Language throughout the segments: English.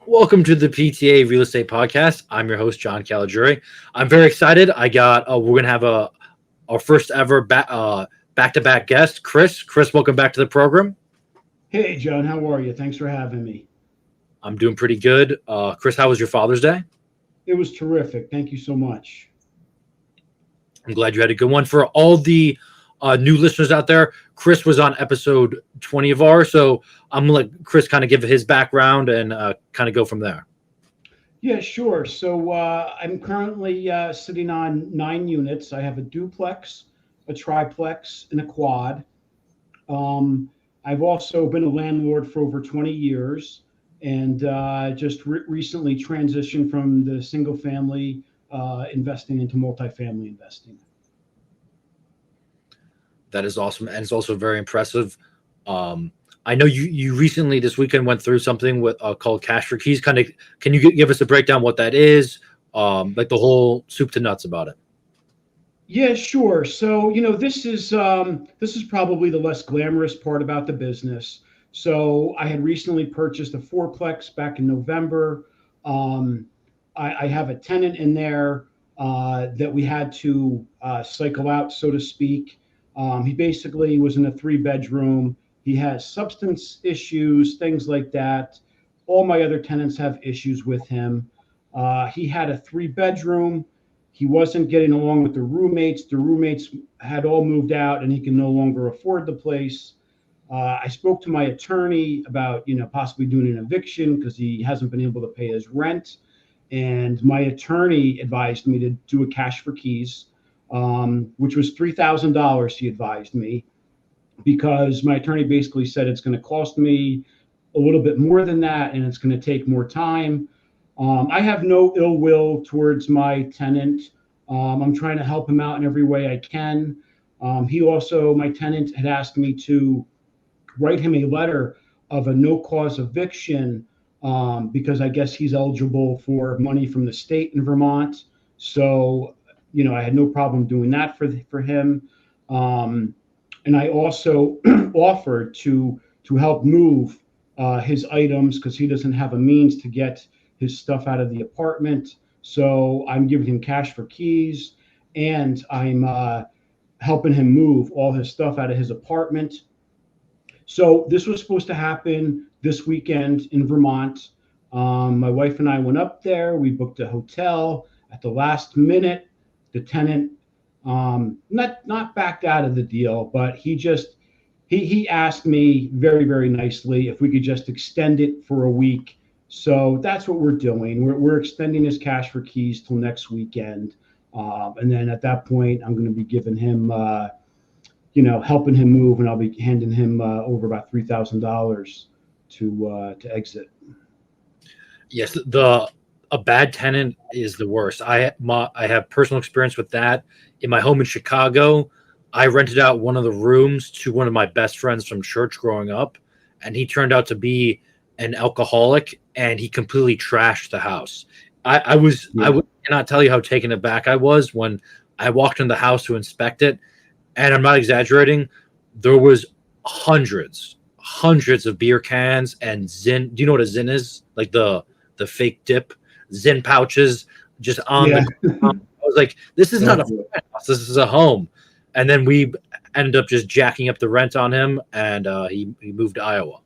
Welcome to the PTA Real Estate Podcast. I'm your host, John Caligiuri. I'm very excited. We're gonna have our first ever back-to-back guest, Chris. Chris, welcome back to the program. Hey, John, how are you? Thanks for having me. I'm doing pretty good. Chris, how was your Father's Day? It was terrific. Thank you so much. I'm glad you had a good one. For all the new listeners out there, Chris was on episode 20 of ours, so I'm gonna let Chris kind of give his background and kind of go from there. Yeah, sure. I'm currently sitting on 9 units. I have a duplex, a triplex, and a quad. Um, I've also been a landlord for over 20 years and just recently transitioned from the single family investing into multifamily investing. That is awesome, and it's also very impressive. Um, I know you recently this weekend went through something with called Cash for Keys. Kind of, can you give us a breakdown what that is? Like the whole soup to nuts about it. Yeah, sure. This is probably the less glamorous part about the business. So I had recently purchased a fourplex back in November. Um, I have a tenant in there that we had to cycle out, so to speak. He basically was in a three-bedroom. He has substance issues, things like that. All my other tenants have issues with him. He had a three-bedroom. He wasn't getting along with the roommates. The roommates had all moved out, and he can no longer afford the place. I spoke to my attorney about, possibly doing an eviction because he hasn't been able to pay his rent. And my attorney advised me to do a cash for keys, which was $3,000. He advised me because my attorney basically said it's going to cost me a little bit more than that, and it's going to take more time. I have no ill will towards my tenant. I'm trying to help him out in every way I can. My tenant had asked me to write him a letter of a no cause eviction because I guess he's eligible for money from the state in Vermont. So, I had no problem doing that for him. Um, and I also offered to help move his items because he doesn't have a means to get his stuff out of the apartment. So I'm giving him cash for keys, and I'm helping him move all his stuff out of his apartment. So this was supposed to happen this weekend in Vermont. My wife and I went up there. We booked a hotel at the last minute. The tenant not backed out of the deal, but he asked me very, very nicely if we could just extend it for a week. So that's what we're doing. We're extending his cash for keys till next weekend. And then at that point, I'm going to be giving him, helping him move, and I'll be handing him over about $3,000 to exit. Yes, the a bad tenant is the worst. I have personal experience with that. In my home in Chicago, I rented out one of the rooms to one of my best friends from church growing up, and he turned out to be an alcoholic, and he completely trashed the house. I Yeah. would cannot tell you how taken aback I was when I walked in the house to inspect it, and I'm not exaggerating. There was hundreds of beer cans and Zin. Do you know what a Zin is? Like the fake dip Zin pouches just on the Yeah. ground. I was like, this is not a Gotcha. house. This is a home. And then we ended up just jacking up the rent on him, and he moved to Iowa.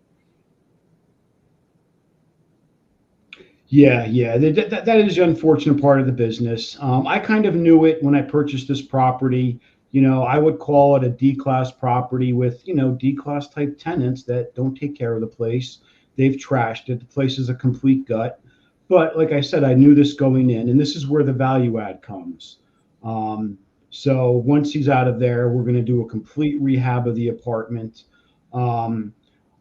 Yeah. That is the unfortunate part of the business. I kind of knew it when I purchased this property. I would call it a D class property with, D class type tenants that don't take care of the place. They've trashed it. The place is a complete gut. But like I said, I knew this going in, and this is where the value add comes. Um, so once he's out of there, we're going to do a complete rehab of the apartment. Um,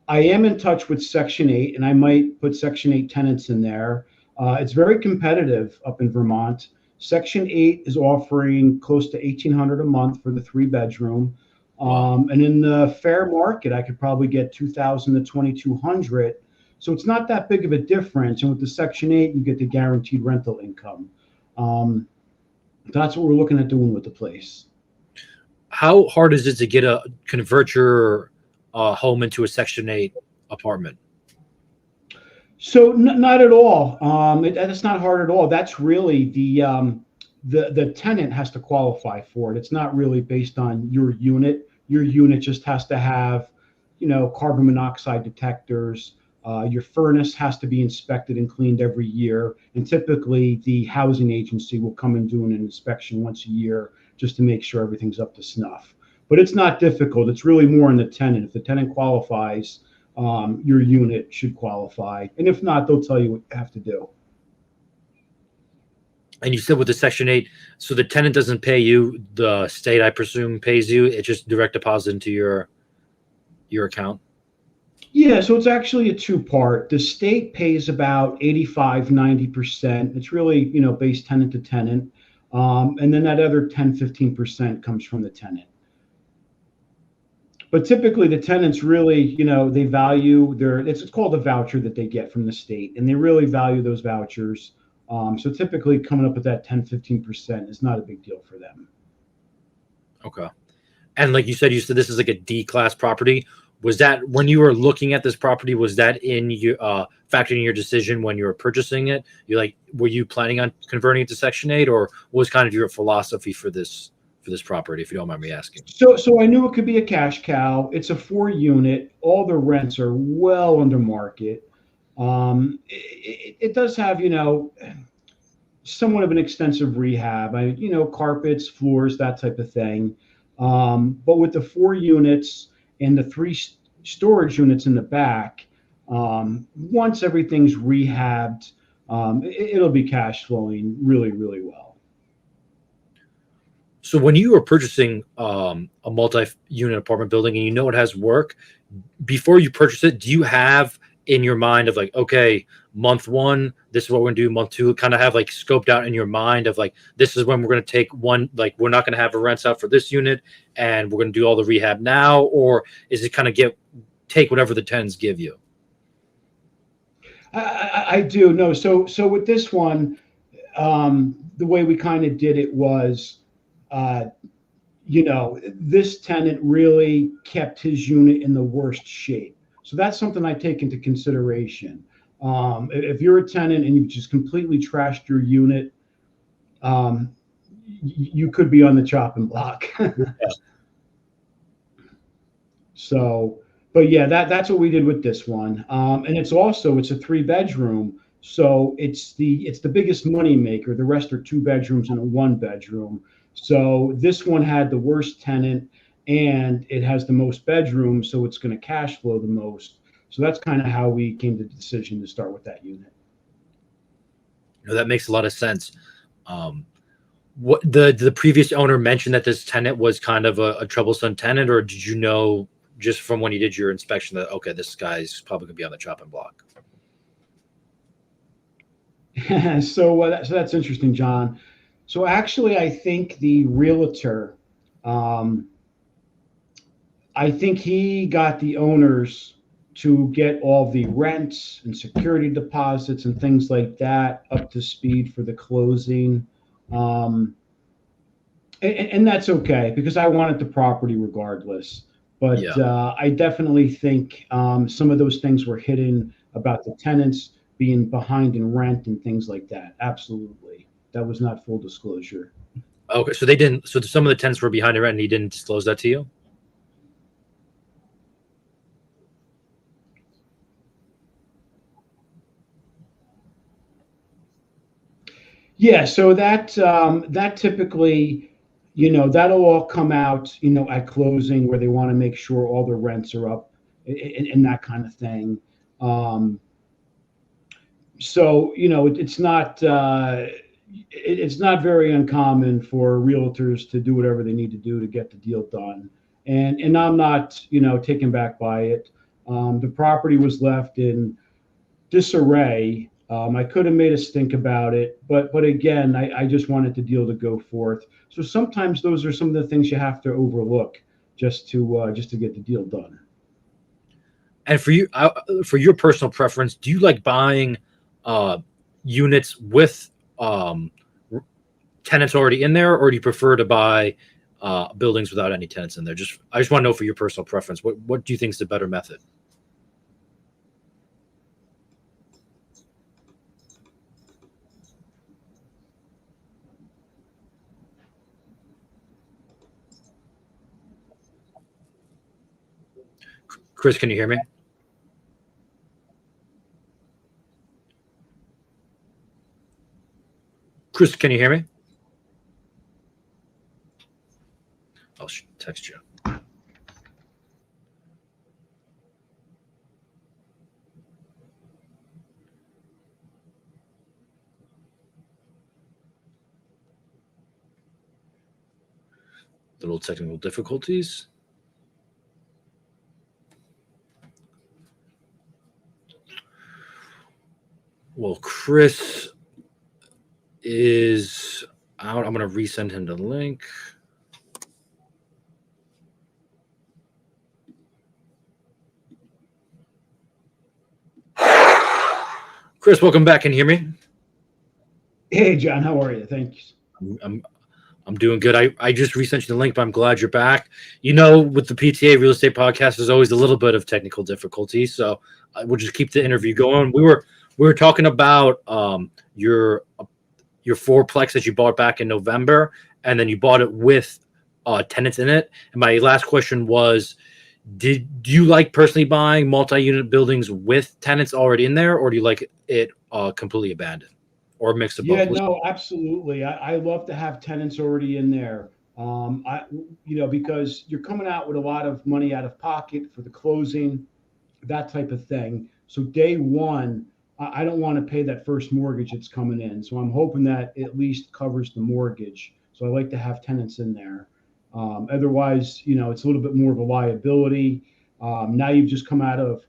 I am in touch with Section 8, and I might put Section 8 tenants in there. It's very competitive up in Vermont. Section 8 is offering close to 1,800 a month for the three-bedroom. Wow. And in the fair market, I could probably get 2,000 to 2,200. So it's not that big of a difference. And with the Section 8, you get the guaranteed rental income. Um, that's what we're looking at doing with the place. How hard is it to get a convert your home into a Section 8 apartment? So not at all. It's not hard at all. That's really the tenant has to qualify for it. It's not really based on your unit. Your unit just has to have, carbon monoxide detectors. Your furnace has to be inspected and cleaned every year. And typically, the housing agency will come and do an inspection once a year just to make sure everything's up to snuff. But it's not difficult. It's really more in the tenant. If the tenant qualifies, your unit should qualify. And if not, they'll tell you what you have to do. And you said with the Section 8, so the tenant doesn't pay you, the state, I presume, pays you. It's just direct deposit into your account. Yeah, so it's actually a two-part. The state pays about 85, 90%. It's really, based tenant to tenant. And then that other 10, 15% comes from the tenant. But typically the tenants really, they value it's called a voucher that they get from the state, and they really value those vouchers. So typically coming up with that 10, 15% is not a big deal for them. Okay. And like you said this is like a D-class property. Was that when you were looking at this property, was that in your factoring in your decision when you were purchasing it? Were you planning on converting it to Section 8, or what was kind of your philosophy for this property, if you don't mind me asking? So I knew it could be a cash cow. It's a 4-unit. All the rents are well under market. It does have, somewhat of an extensive rehab. Carpets, floors, that type of thing. But with the 4 units and the 3 storage units in the back, once everything's rehabbed, it'll be cash flowing really, really well. So when you were purchasing a multi-unit apartment building and it has work, before you purchase it, do you have in your mind of like, okay, month 1, this is what we're gonna do, month 2, kind of have like scoped out in your mind of like, this is when we're gonna take one, like we're not gonna have a rents out for this unit and we're gonna do all the rehab now? Or is it kind of take whatever the tenants give you? I do. No. So with this one, the way we kind of did it was, this tenant really kept his unit in the worst shape. So that's something I take into consideration. If you're a tenant and you've just completely trashed your unit, you could be on the chopping block. Yeah. So, but yeah, that's what we did with this one. And it's a 3-bedroom. So it's the biggest money maker. The rest are 2 bedrooms and a 1-bedroom. So this one had the worst tenant and it has the most bedrooms, so it's going to cash flow the most. So that's kind of how we came to the decision to start with that unit. That makes a lot of sense. What the previous owner mentioned that this tenant was kind of a troublesome tenant, or did you know just from when you did your inspection that, okay, this guy's probably gonna be on the chopping block? So that's interesting, John. So actually, I think the realtor, I think he got the owners to get all the rents and security deposits and things like that up to speed for the closing. And that's okay because I wanted the property regardless. But yeah. I definitely think some of those things were hidden about the tenants being behind in rent and things like that. Absolutely. That was not full disclosure. Okay, so they didn't. So some of the tenants were behind in rent, and he didn't disclose that to you. Yeah. So that typically, that'll all come out, at closing where they want to make sure all the rents are up and that kind of thing. So it's not very uncommon for realtors to do whatever they need to do to get the deal done, and I'm not taken back by it. The property was left in disarray. I could have made us think about it, but again, I just wanted the deal to go forth. So sometimes those are some of the things you have to overlook just to get the deal done. And for you, for your personal preference, do you like buying units with tenants already in there, or do you prefer to buy buildings without any tenants in there? I just want to know for your personal preference, what do you think is the better method? Chris, can you hear me? Chris, can you hear me? I'll text you. Little technical difficulties. Well, Chris is out. I'm going to resend him the link. Chris, welcome back. Can you hear me? Hey, John, how are you? Thanks. I'm doing good. I just resent you the link, but I'm glad you're back. You know, with the PTA Real Estate Podcast, there's always a little bit of technical difficulty, so we'll just keep the interview going. We were talking about your fourplex that you bought back in November, and then you bought it with tenants in it. And my last question was, do you like personally buying multi-unit buildings with tenants already in there, or do you like it completely abandoned, or a mix of both? Yeah, no, absolutely. I love to have tenants already in there. Because you're coming out with a lot of money out of pocket for the closing, that type of thing. So day one, I don't want to pay that first mortgage that's coming in. So I'm hoping that at least covers the mortgage. So I like to have tenants in there. Otherwise, it's a little bit more of a liability. Now you've just come out of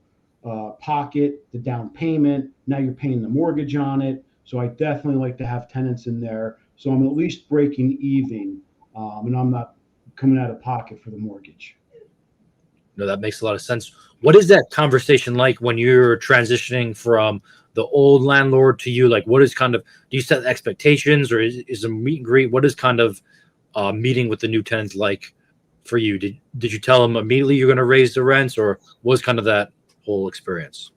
pocket, the down payment. Now you're paying the mortgage on it. So I definitely like to have tenants in there. So I'm at least breaking even, and I'm not coming out of pocket for the mortgage. No, that makes a lot of sense. What is that conversation like when you're transitioning from the old landlord to you? Like, what is kind of, do you set expectations, or is a meet and greet? What is kind of meeting with the new tenants like for you? Did you tell them immediately you're going to raise the rents, or was kind of that whole experience?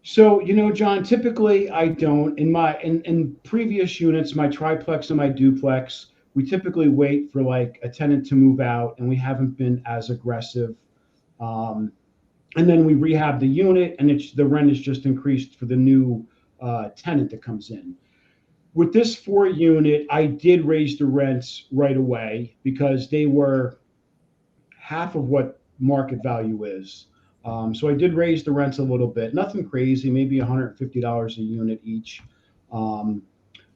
So, John, typically I don't. In previous units, my triplex and my duplex, we typically wait for like a tenant to move out, and we haven't been as aggressive. And then we rehab the unit, and the rent is just increased for the new tenant that comes in. With this 4 unit, I did raise the rents right away because they were half of what market value is. So I did raise the rents a little bit, nothing crazy, maybe $150 a unit each.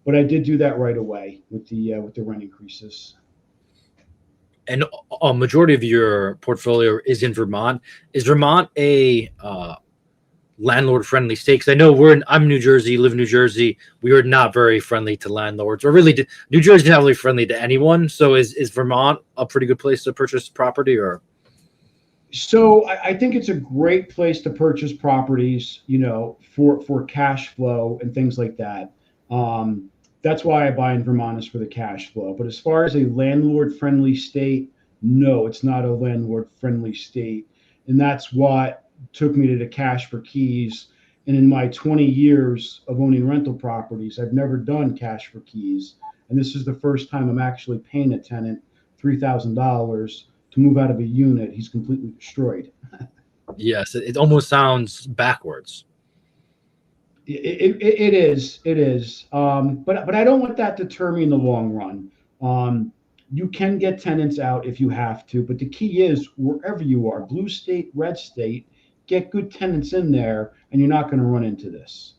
But I did do that right away with the rent increases. And a majority of your portfolio is in Vermont. Is Vermont a landlord-friendly state? Because I know I'm in New Jersey, live in New Jersey. We are not very friendly to landlords, or really, New Jersey is not really friendly to anyone. So is Vermont a pretty good place to purchase property, or? So I think it's a great place to purchase properties, for cash flow and things like that. That's why I buy in Vermont, is for the cash flow. But as far as a landlord-friendly state, no, it's not a landlord-friendly state. And that's what took me to the cash for keys. And in my 20 years of owning rental properties, I've never done cash for keys. And this is the first time I'm actually paying a tenant $3,000 to move out of a unit he's completely destroyed. Yes, it almost sounds backwards. It is. But I don't want that to deter me in the long run. You can get tenants out if you have to, but the key is wherever you are, blue state, red state, get good tenants in there, and you're not going to run into this.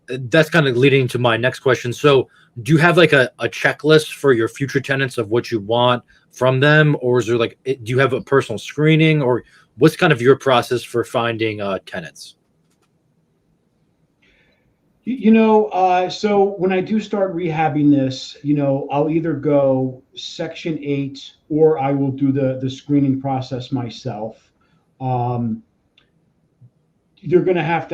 That's kind of leading to my next question. So do you have like a checklist for your future tenants of what you want from them, or is there do you have a personal screening, or what's kind of your process for finding tenants? So when I do start rehabbing this, I'll either go Section 8 or I will do the screening process myself. You're going to have,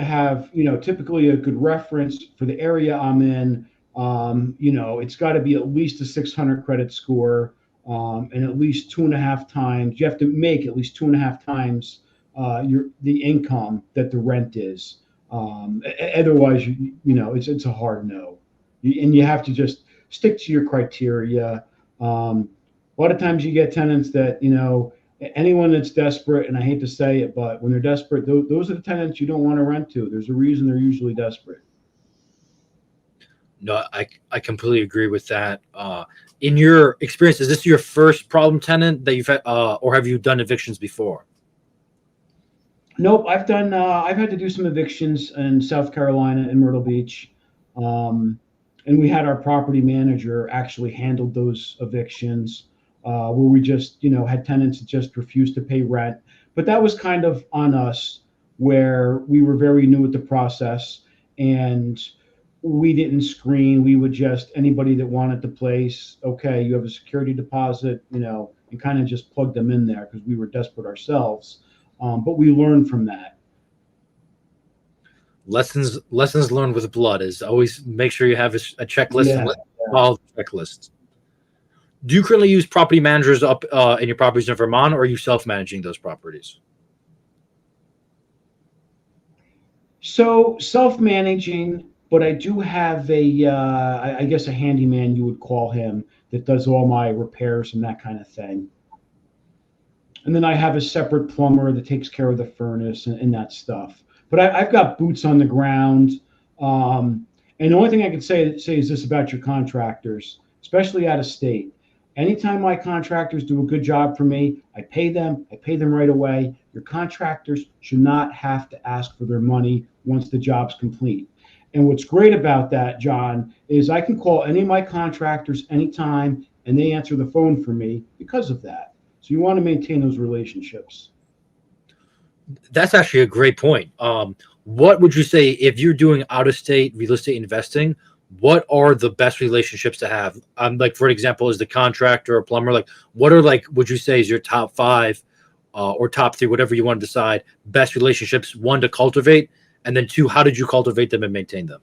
typically a good reference for the area I'm in. It's got to be at least a 600 credit score, and at least 2.5 times. You have to make at least 2.5 times the income that the rent is. Otherwise, it's a hard no, and you have to just stick to your criteria. A lot of times you get tenants that anyone that's desperate, and I hate to say it, but when they're desperate, those are the tenants you don't want to rent to. There's a reason they're usually desperate. No, I completely agree with that. In your experience, is this your first problem tenant that you've had, or have you done evictions before? Nope, I've done. I've had to do some evictions in South Carolina in Myrtle Beach, um, and we had our property manager actually handled those evictions, where we just, had tenants that just refused to pay rent. But that was kind of on us, where we were very new at the process, and we didn't screen. We would just, anybody that wanted the place, okay, you have a security deposit, and kind of just plug them in there because we were desperate ourselves. But we learned from that. Lessons learned with blood is always make sure you have a checklist and Yeah. follow the checklist. Do you currently use property managers up in your properties in Vermont, or are you self-managing those properties? So self-managing, but I do have I guess a handyman you would call him, that does all my repairs and that kind of thing. And then I have a separate plumber that takes care of the furnace and that stuff. But I've got boots on the ground. Um, and the only thing I can say is this about your contractors, especially out of state. Anytime my contractors do a good job for me, I pay them. I pay them right away. Your contractors should not have to ask for their money once the job's complete. And what's great about that, John, is I can call any of my contractors anytime and they answer the phone for me because of that. So you want to maintain those relationships. That's actually a great point. What would you say if you're doing out of state real estate investing? What are the best relationships to have? Like for example, is the contractor or plumber like what are like would you say is your top five or top three, whatever you want to decide, best relationships? One to cultivate, and then two, how did you cultivate them and maintain them?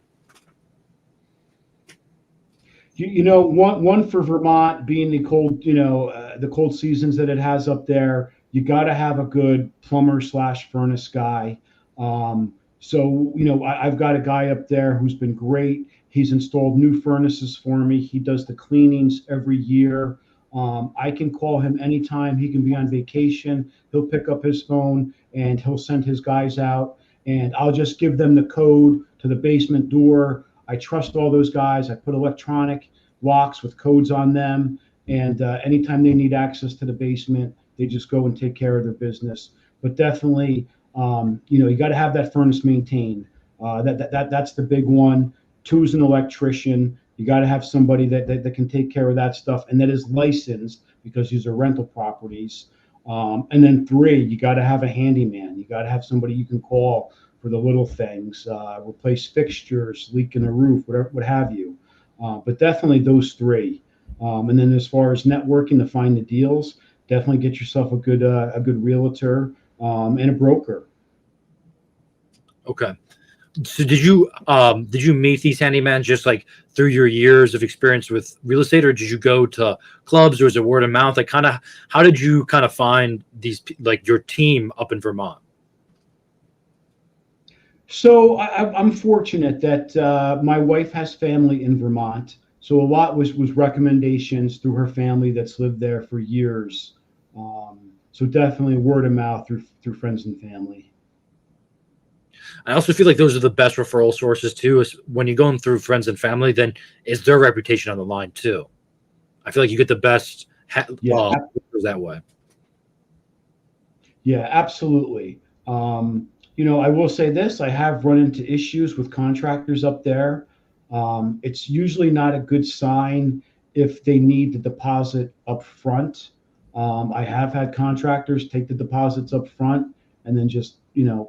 One for Vermont being the cold seasons that it has up there. You got to have a good plumber slash furnace guy. So I've got a guy up there who's been great. He's installed new furnaces for me. He does the cleanings every year. I can call him anytime. He can be on vacation. He'll pick up his phone and he'll send his guys out, and I'll just give them the code to the basement door. I trust all those guys. I put electronic locks with codes on them, and anytime they need access to the basement, they just go and take care of their business. But definitely, you got to have that furnace maintained. That's the big one. Two is an electrician. You got to have somebody that can take care of that stuff and that is licensed, because these are rental properties. And then three, you got to have a handyman. You got to have somebody you can call for the little things, replace fixtures, leak in the roof, whatever, what have you. But definitely those three. And then as far as networking to find the deals, definitely get yourself a good realtor, and a broker. Okay. So did you meet these handyman just like through your years of experience with real estate, or did you go to clubs, or was it word of mouth? Like kind of how did you kind of find these like your team up in Vermont? So I'm fortunate that my wife has family in Vermont. So a lot was recommendations through her family that's lived there for years. So definitely word of mouth through friends and family. I also feel like those are the best referral sources too. Is when you're going through friends and family, then is their reputation on the line too. I feel like you get the best Yeah, that way. yeah, absolutely. I will say this: I have run into issues with contractors up there. It's usually not a good sign if they need the deposit up front. I have had contractors take the deposits up front and then just,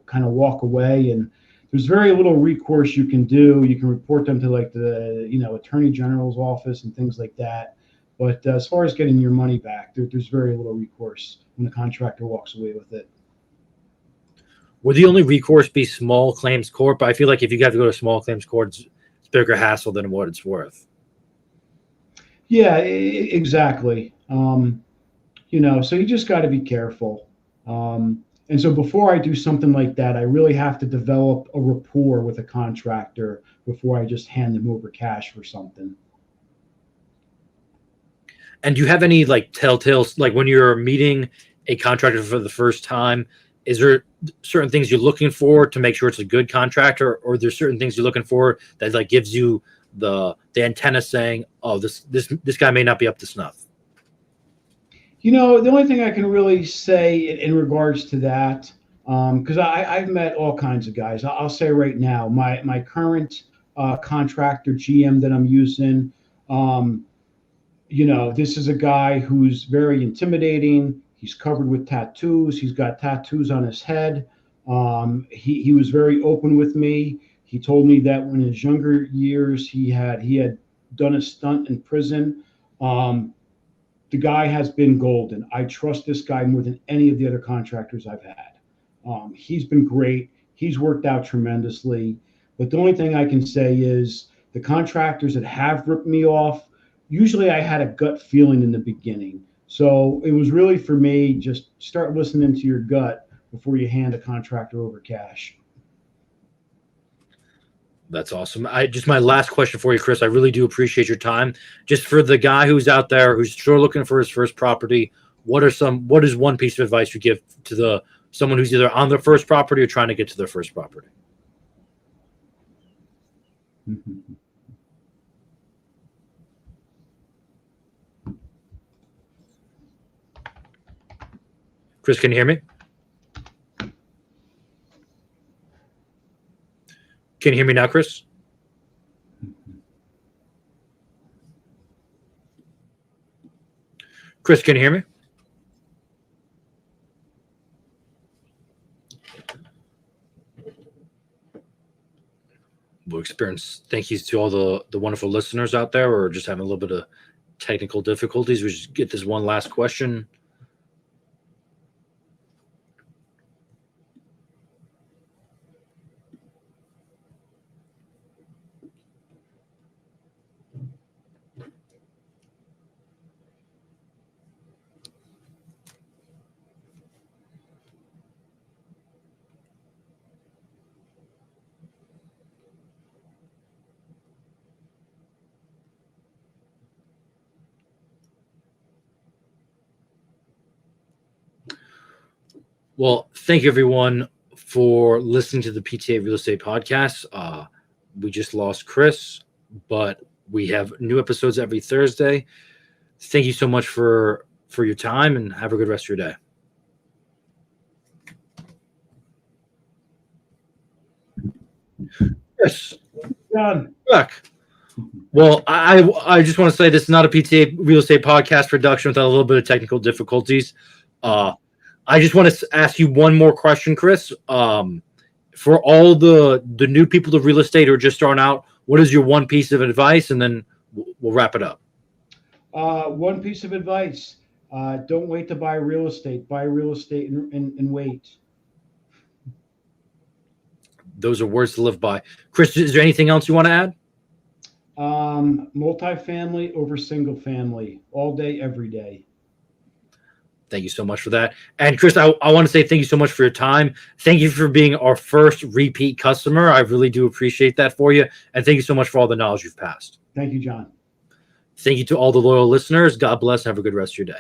kind of walk away. And there's very little recourse you can do. You can report them to like the, attorney general's office and things like that. But as far as getting your money back, there's very little recourse when the contractor walks away with it. Would the only recourse be small claims court? But I feel like if you have to go to small claims court, it's bigger hassle than what it's worth. Yeah, exactly. So you just got to be careful. And so before I do something like that, I really have to develop a rapport with a contractor before I just hand them over cash for something. And do you have any like telltales, like when you're meeting a contractor for the first time, is there certain things you're looking for to make sure it's a good contractor, or there's certain things you're looking for that like gives you the antenna saying, oh, this guy may not be up to snuff? The only thing I can really say in regards to that, because I've met all kinds of guys. I'll say right now, my current contractor GM that I'm using, this is a guy who's very intimidating. He's covered with tattoos. He's got tattoos on his head. He was very open with me. He told me that when in his younger years he had done a stunt in prison. The guy has been golden. I trust this guy more than any of the other contractors I've had. He's been great. He's worked out tremendously. But the only thing I can say is the contractors that have ripped me off, usually I had a gut feeling in the beginning. So it was really for me, just start listening to your gut before you hand a contractor over cash. That's awesome. My last question for you, Chris. I really do appreciate your time. Just for the guy who's out there who's sure looking for his first property, what is one piece of advice you give to someone who's either on their first property or trying to get to their first property? Chris, can you hear me? Can you hear me now, Chris? Chris, can you hear me? We'll experience. Thank you to all the wonderful listeners out there. We're just having a little bit of technical difficulties. We just get this one last question. Well, thank you everyone for listening to the PTA Real Estate Podcast. We just lost Chris, but we have new episodes every Thursday. Thank you so much for your time, and have a good rest of your day. Yes. Done. Back. Well, I just want to say this is not a PTA Real Estate Podcast production without a little bit of technical difficulties. I just want to ask you one more question, Chris. For all the new people to real estate who are just starting out, what is your one piece of advice? And then we'll wrap it up. One piece of advice: don't wait to buy real estate. Buy real estate and wait. Those are words to live by. Chris, is there anything else you want to add? Multifamily over single family, all day, every day. Thank you so much for that. And Chris, I want to say thank you so much for your time. Thank you for being our first repeat customer. I really do appreciate that for you. And thank you so much for all the knowledge you've passed. Thank you, John. Thank you to all the loyal listeners. God bless and have a good rest of your day.